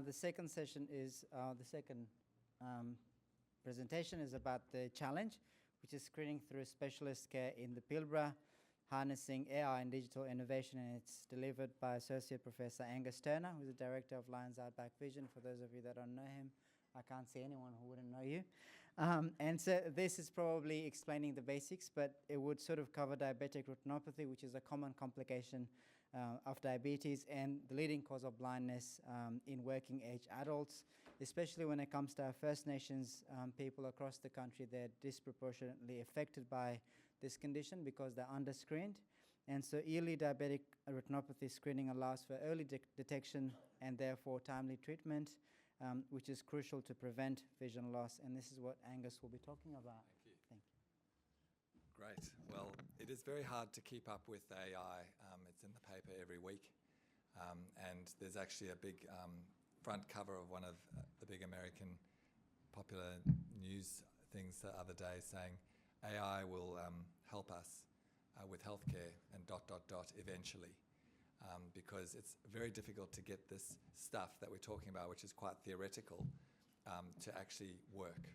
the second session is, the second presentation is about the challenge, which is screening through specialist care in the Pilbara, harnessing AI and digital innovation, and it's delivered by Associate Professor Angus, who's the Director of Lions Outback Vision. For those of you that don't know him, I can't see anyone who wouldn't know you. And so this is probably explaining the basics, but it would sort of cover diabetic retinopathy, which is a common complication of diabetes and the leading cause of blindness in working age adults, especially when it comes to our First Nations people across the country. They're disproportionately affected by this condition because they're under-screened. And so early diabetic retinopathy screening allows for early detection and therefore timely treatment, which is crucial to prevent vision loss. And this is what Angus will be talking about. Thank you. Thank you. Great. Well, it is very hard to keep up with AI. It's in the paper every week. And there's actually a big front cover of one of the big American popular news things the other day saying AI will help us with healthcare and ... eventually. Because it's very difficult to get this stuff that we're talking about, which is quite theoretical, to actually work.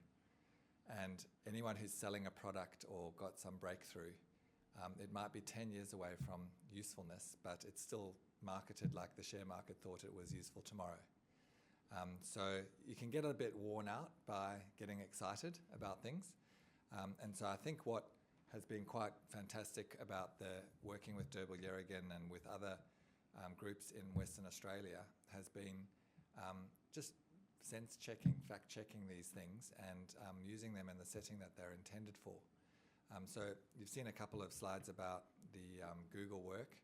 And anyone who's selling a product or got some breakthrough, it might be 10 years away from usefulness, but it's still marketed like the share market thought it was useful tomorrow. So you can get a bit worn out by getting excited about things. And so I think what has been quite fantastic about the working with Derbyl Yerrigan and with other groups in Western Australia has been just sense-checking, fact-checking these things and using them in the setting that they're intended for. So you've seen a couple of slides about the Google work.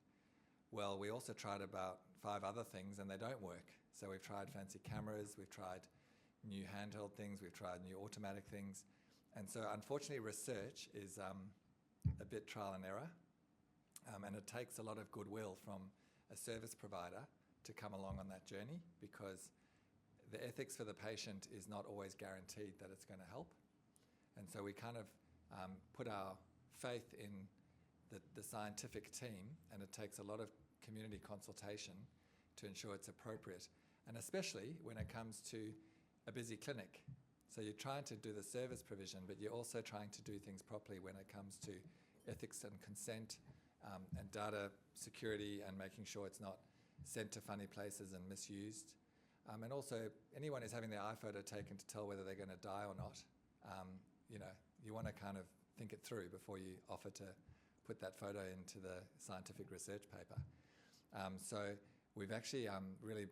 Well, we also tried about 5 other things and they don't work. So we've tried fancy cameras, we've tried new handheld things, we've tried new automatic things. And so unfortunately research is a bit trial and error, and it takes a lot of goodwill from a service provider to come along on that journey, because the ethics for the patient is not always guaranteed that it's going to help. And so we kind of put our faith in the scientific team, and it takes a lot of community consultation to ensure it's appropriate, and especially when it comes to a busy clinic. So you're trying to do the service provision, but you're also trying to do things properly when it comes to ethics and consent, and data security, and making sure it's not sent to funny places and misused. And also, anyone who's having their eye photo taken to tell whether they're going to die or not, you want to kind of think it through before you offer to put that photo into the scientific research paper. So we've actually really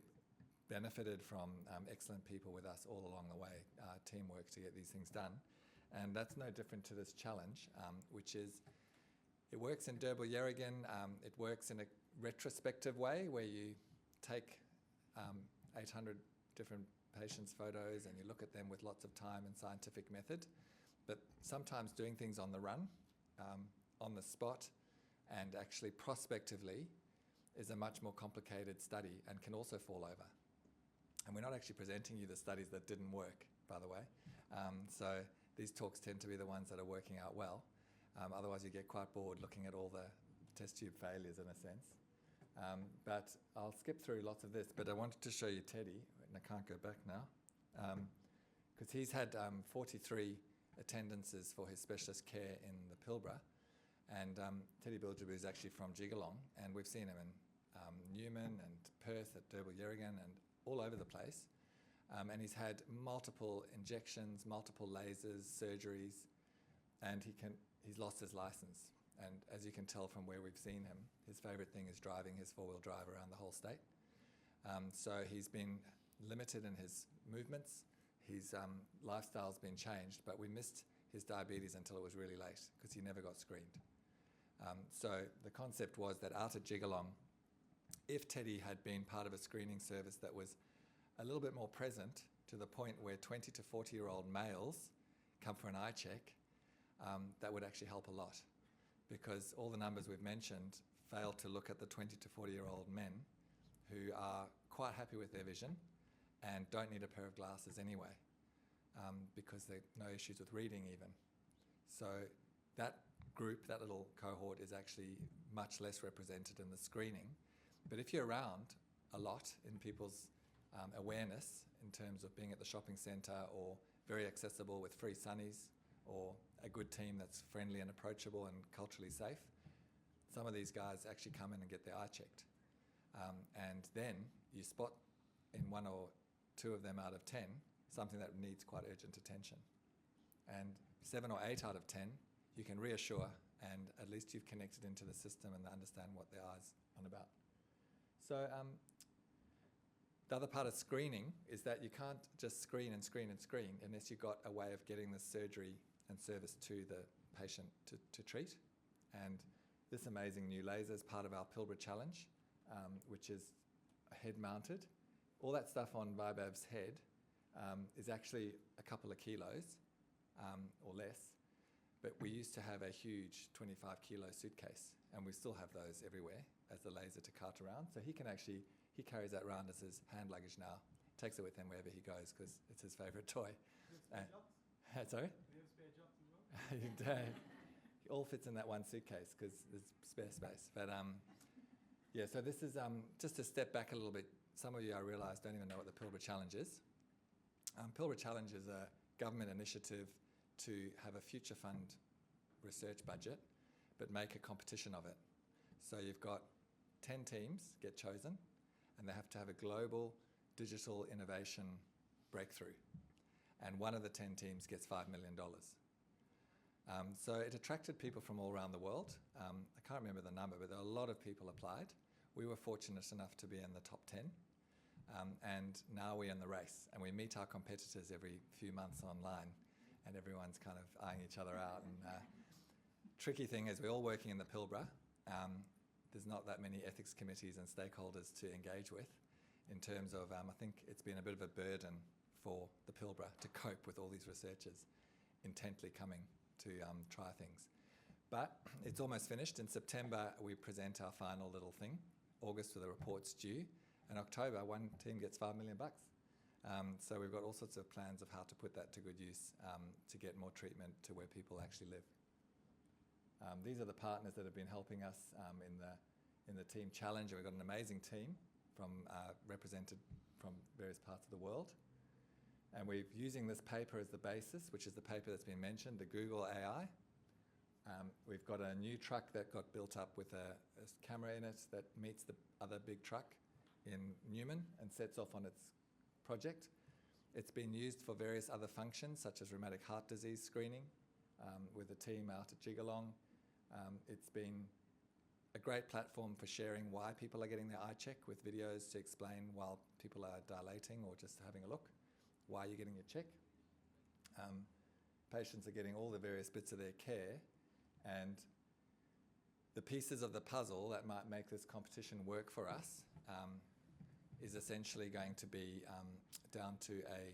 benefited from excellent people with us all along the way, teamwork to get these things done. And that's no different to this challenge, which is, it works in Derbyl Yerrigan. It works in a retrospective way where you take 800 different patients' photos and you look at them with lots of time and scientific method. But sometimes doing things on the run, on the spot, and actually prospectively is a much more complicated study and can also fall over. And we're not actually presenting you the studies that didn't work, by the way. So these talks tend to be the ones that are working out well. Otherwise you get quite bored looking at all the test tube failures in a sense. But I'll skip through lots of this, but I wanted to show you Teddy, and I can't go back now, because he's had 43 attendances for his specialist care in the Pilbara. And Teddy Bilgerboo is actually from Jigalong, and we've seen him in Newman and Perth at Derbyl Yerrigan and all over the place. And he's had multiple injections, multiple lasers, surgeries, and he's lost his license. And as you can tell from where we've seen him, his favourite thing is driving his 4-wheel drive around the whole state. So he's been limited in his movements. His lifestyle's been changed, but we missed his diabetes until it was really late because he never got screened. So the concept was that out at Jigalong, if Teddy had been part of a screening service that was a little bit more present, to the point where 20 to 40-year-old males come for an eye check, that would actually help a lot, because all the numbers we've mentioned fail to look at the 20 to 40-year-old men who are quite happy with their vision and don't need a pair of glasses anyway, because there are no issues with reading even. So that group, that little cohort, is actually much less represented in the screening. But if you're around a lot in people's awareness in terms of being at the shopping centre or very accessible with free sunnies or a good team that's friendly and approachable and culturally safe, some of these guys actually come in and get their eye checked. And then you spot in 1 or 2 of them out of 10 something that needs quite urgent attention. And 7 or 8 out of 10 you can reassure, and at least you've connected into the system and they understand what their eye's on about. So the other part of screening is that you can't just screen and screen and screen unless you've got a way of getting the surgery and service to the patient to treat. And this amazing new laser is part of our Pilbara challenge, which is head-mounted. All that stuff on Vaibhav's head is actually a couple of kilos or less, but we used to have a huge 25-kilo suitcase, and we still have those everywhere as the laser to cart around. So he carries that around as his hand luggage now, takes it with him wherever he goes because it's his favourite toy. Sorry? Do you have spare jobs as well? It all fits in that one suitcase because there's spare space. But yeah, so this is just to step back a little bit. Some of you, I realise, don't even know what the Pilbara Challenge is. Pilbara Challenge is a government initiative to have a future fund research budget, but make a competition of it. So you've got 10 teams get chosen, and they have to have a global digital innovation breakthrough. And one of the 10 teams gets $5 million. So it attracted people from all around the world. I can't remember the number, but there were a lot of people applied. We were fortunate enough to be in the top 10. And now we're in the race, and we meet our competitors every few months online, and everyone's kind of eyeing each other out. And tricky thing is we're all working in the Pilbara. There's not that many ethics committees and stakeholders to engage with in terms of, I think it's been a bit of a burden for the Pilbara to cope with all these researchers intently coming to try things. But it's almost finished. In September, we present our final little thing. August, the report's due. And October, one team gets $5 million. So we've got all sorts of plans of how to put that to good use to get more treatment to where people actually live. These are the partners that have been helping us in the team challenge. We've got an amazing team represented from various parts of the world. And we're using this paper as the basis, which is the paper that's been mentioned, the Google AI. We've got a new truck that got built up with a camera in it that meets the other big truck in Newman and sets off on its project. It's been used for various other functions, such as rheumatic heart disease screening with a team out at Jigalong. It's been a great platform for sharing why people are getting their eye check with videos to explain while people are dilating or just having a look, why you're getting your check. Patients are getting all the various bits of their care, and the pieces of the puzzle that might make this competition work for us is essentially going to be down to a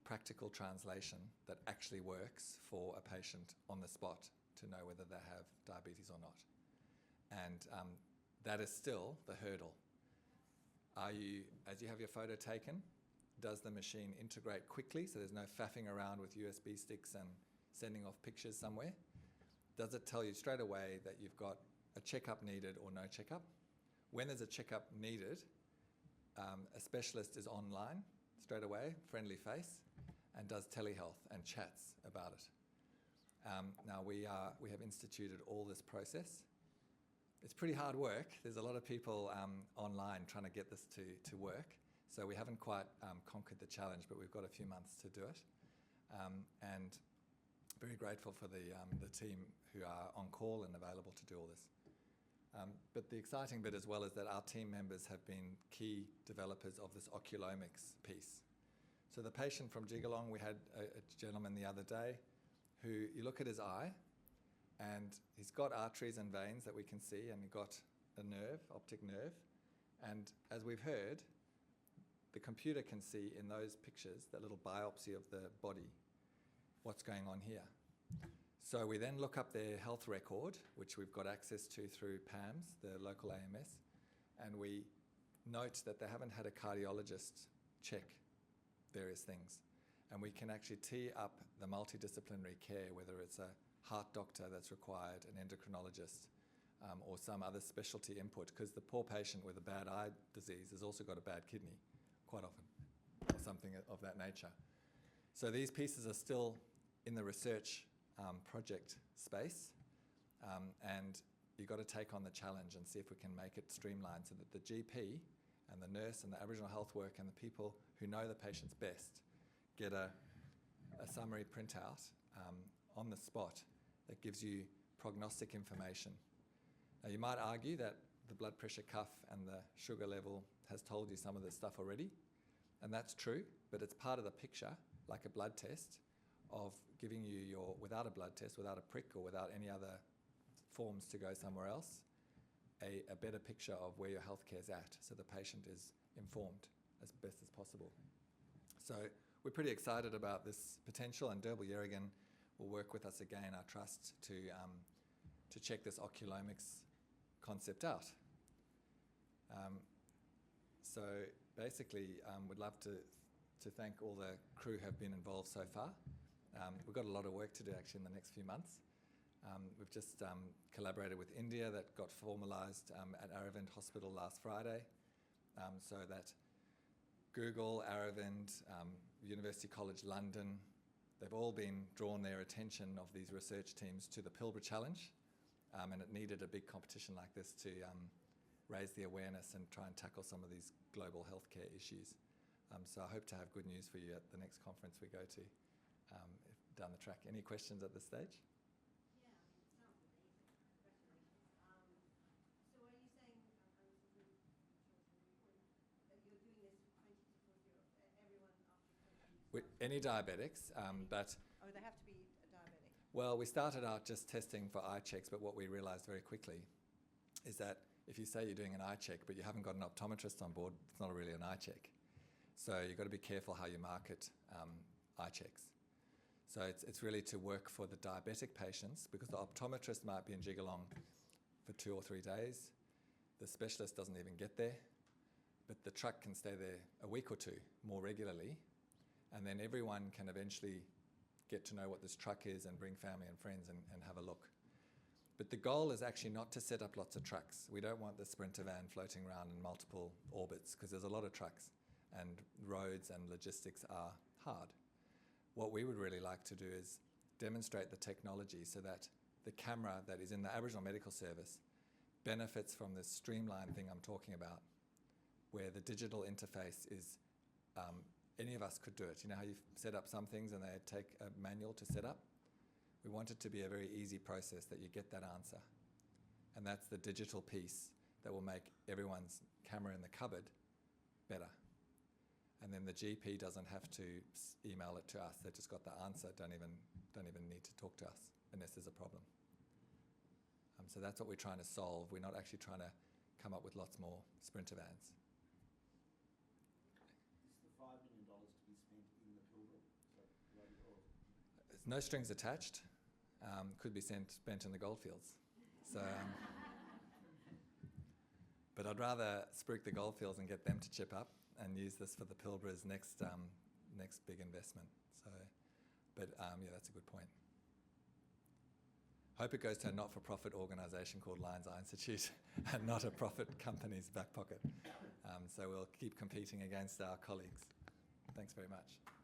practical translation that actually works for a patient on the spot to know whether they have diabetes or not. And that is still the hurdle. As you have your photo taken, does the machine integrate quickly so there's no faffing around with USB sticks and sending off pictures somewhere? Does it tell you straight away that you've got a checkup needed or no checkup? When there's a checkup needed, a specialist is online straight away, friendly face, and does telehealth and chats about it. Now we have instituted all this process. It's pretty hard work. There's a lot of people online trying to get this to work. So we haven't quite conquered the challenge, but we've got a few months to do it. And very grateful for the team who are on call and available to do all this. But the exciting bit as well is that our team members have been key developers of this oculomics piece. So the patient from Jigalong, we had a gentleman the other day who, you look at his eye, and he's got arteries and veins that we can see, and he's got a nerve, optic nerve. And as we've heard, the computer can see in those pictures, that little biopsy of the body, what's going on here. So we then look up their health record, which we've got access to through PAMS, the local AMS, and we note that they haven't had a cardiologist check various things. And we can actually tee up the multidisciplinary care, whether it's a heart doctor that's required, an endocrinologist, or some other specialty input, because the poor patient with a bad eye disease has also got a bad kidney, quite often, or something of that nature. So these pieces are still in the research project space, and you've got to take on the challenge and see if we can make it streamlined so that the GP and the nurse and the Aboriginal health worker and the people who know the patients best get a summary printout on the spot that gives you prognostic information. Now, you might argue that the blood pressure cuff and the sugar level has told you some of this stuff already, and that's true, but it's part of the picture, like a blood test, of giving you your, without a blood test, without a prick or without any other forms to go somewhere else, a better picture of where your healthcare is at, so the patient is informed as best as possible. So we're pretty excited about this potential, and Derbyl Yerrigan will work with us again, our trust, to check this oculomics concept out. So basically, we'd love to thank all the crew who have been involved so far. We've got a lot of work to do actually in the next few months. We've just collaborated with India, that got formalised at Aravind Hospital last Friday, so that Google, Aravind, University College London, they've all been drawn their attention of these research teams to the Pilbara Challenge, and it needed a big competition like this to raise the awareness and try and tackle some of these global healthcare issues. So I hope to have good news for you at the next conference we go to down the track. Any questions at this stage? Any diabetics, but... Oh, they have to be diabetic? Well, we started out just testing for eye checks, but what we realised very quickly is that if you say you're doing an eye check but you haven't got an optometrist on board, it's not really an eye check. So you've got to be careful how you market eye checks. So it's really to work for the diabetic patients, because the optometrist might be in Jigalong for 2 or 3 days. The specialist doesn't even get there, but the truck can stay there a week or two more regularly, and then everyone can eventually get to know what this truck is and bring family and friends and have a look. But the goal is actually not to set up lots of trucks. We don't want the Sprinter van floating around in multiple orbits, because there's a lot of trucks and roads and logistics are hard. What we would really like to do is demonstrate the technology so that the camera that is in the Aboriginal Medical Service benefits from this streamlined thing I'm talking about, where the digital interface is, any of us could do it. You know how you set up some things and they take a manual to set up? We want it to be a very easy process that you get that answer. And that's the digital piece that will make everyone's camera in the cupboard better. And then the GP doesn't have to email it to us. They just got the answer, don't even need to talk to us unless there's a problem. So that's what we're trying to solve. We're not actually trying to come up with lots more Sprinter vans. Is the $5 million to be spent in the Pilbara? There's no strings attached. Could be spent in the goldfields. So, but I'd rather spruik the goldfields and get them to chip up and use this for the Pilbara's next big investment. So, but yeah, that's a good point. Hope it goes to a not-for-profit organisation called Lions Eye Institute and not a profit company's back pocket. So we'll keep competing against our colleagues. Thanks very much.